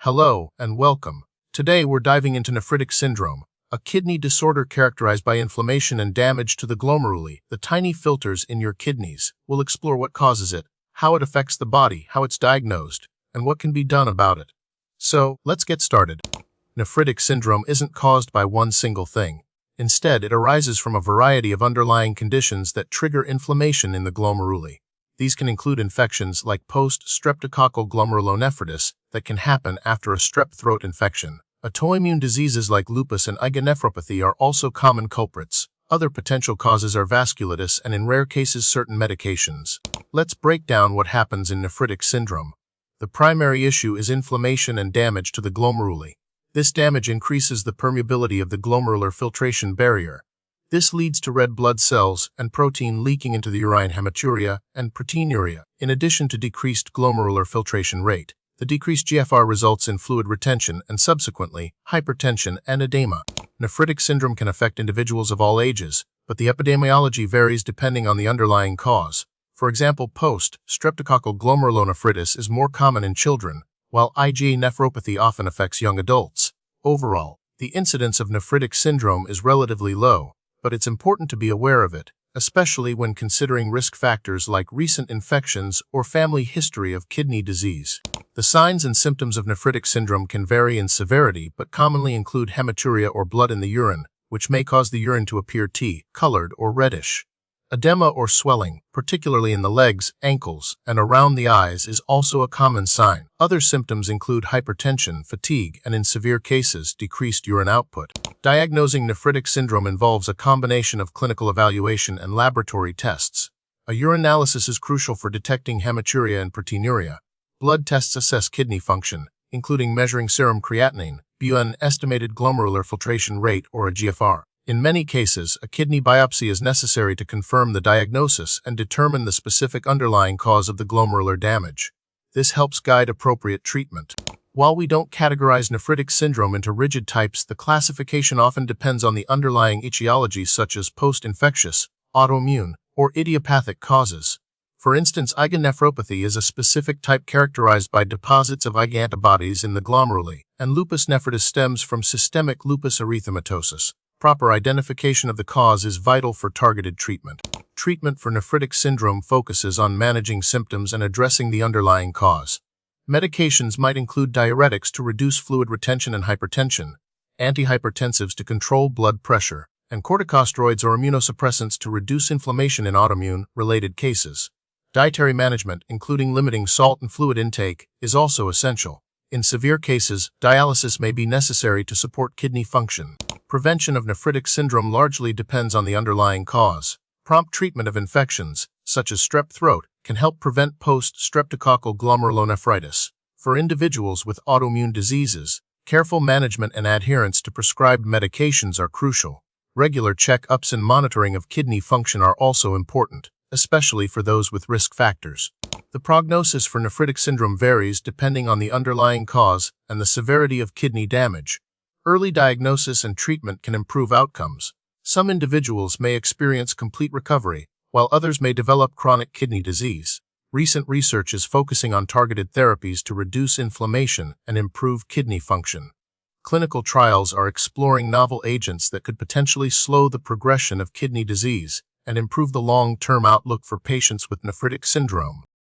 Hello and welcome. Today we're diving into nephritic syndrome, a kidney disorder characterized by inflammation and damage to the glomeruli, the tiny filters in your kidneys. We'll explore what causes it, how it affects the body, how it's diagnosed, and what can be done about it. So, let's get started. Nephritic syndrome isn't caused by one single thing. Instead, it arises from a variety of underlying conditions that trigger inflammation in the glomeruli. These can include infections like post-streptococcal glomerulonephritis that can happen after a strep throat infection. Autoimmune diseases like lupus and IgA are also common culprits. Other potential causes are vasculitis and, in rare cases, certain medications. Let's break down what happens in nephritic syndrome. The primary issue is inflammation and damage to the glomeruli. This damage increases the permeability of the glomerular filtration barrier. This leads to red blood cells and protein leaking into the urine, hematuria and proteinuria. In addition to decreased glomerular filtration rate, the decreased GFR results in fluid retention and subsequently hypertension and edema. Nephritic syndrome can affect individuals of all ages, but the epidemiology varies depending on the underlying cause. For example, post-streptococcal glomerulonephritis is more common in children, while IgA nephropathy often affects young adults. Overall, the incidence of nephritic syndrome is relatively low, but it's important to be aware of it, especially when considering risk factors like recent infections or family history of kidney disease. The signs and symptoms of nephritic syndrome can vary in severity but commonly include hematuria or blood in the urine, which may cause the urine to appear tea-colored or reddish. Edema or swelling, particularly in the legs, ankles, and around the eyes, is also a common sign. Other symptoms include hypertension, fatigue, and in severe cases, decreased urine output. Diagnosing nephritic syndrome involves a combination of clinical evaluation and laboratory tests. A urinalysis is crucial for detecting hematuria and proteinuria. Blood tests assess kidney function, including measuring serum creatinine, BUN, estimated glomerular filtration rate, or a GFR. In many cases, a kidney biopsy is necessary to confirm the diagnosis and determine the specific underlying cause of the glomerular damage. This helps guide appropriate treatment. While we don't categorize nephritic syndrome into rigid types, the classification often depends on the underlying etiology such as post-infectious, autoimmune, or idiopathic causes. For instance, IgA nephropathy is a specific type characterized by deposits of IgA antibodies in the glomeruli, and lupus nephritis stems from systemic lupus erythematosus. Proper identification of the cause is vital for targeted treatment. Treatment for nephritic syndrome focuses on managing symptoms and addressing the underlying cause. Medications might include diuretics to reduce fluid retention and hypertension, antihypertensives to control blood pressure, and corticosteroids or immunosuppressants to reduce inflammation in autoimmune-related cases. Dietary management, including limiting salt and fluid intake, is also essential. In severe cases, dialysis may be necessary to support kidney function. Prevention of nephritic syndrome largely depends on the underlying cause. Prompt treatment of infections, such as strep throat, can help prevent post-streptococcal glomerulonephritis. For individuals with autoimmune diseases, careful management and adherence to prescribed medications are crucial. Regular checkups and monitoring of kidney function are also important, especially for those with risk factors. The prognosis for nephritic syndrome varies depending on the underlying cause and the severity of kidney damage. Early diagnosis and treatment can improve outcomes. Some individuals may experience complete recovery, while others may develop chronic kidney disease. Recent research is focusing on targeted therapies to reduce inflammation and improve kidney function. Clinical trials are exploring novel agents that could potentially slow the progression of kidney disease and improve the long-term outlook for patients with nephritic syndrome.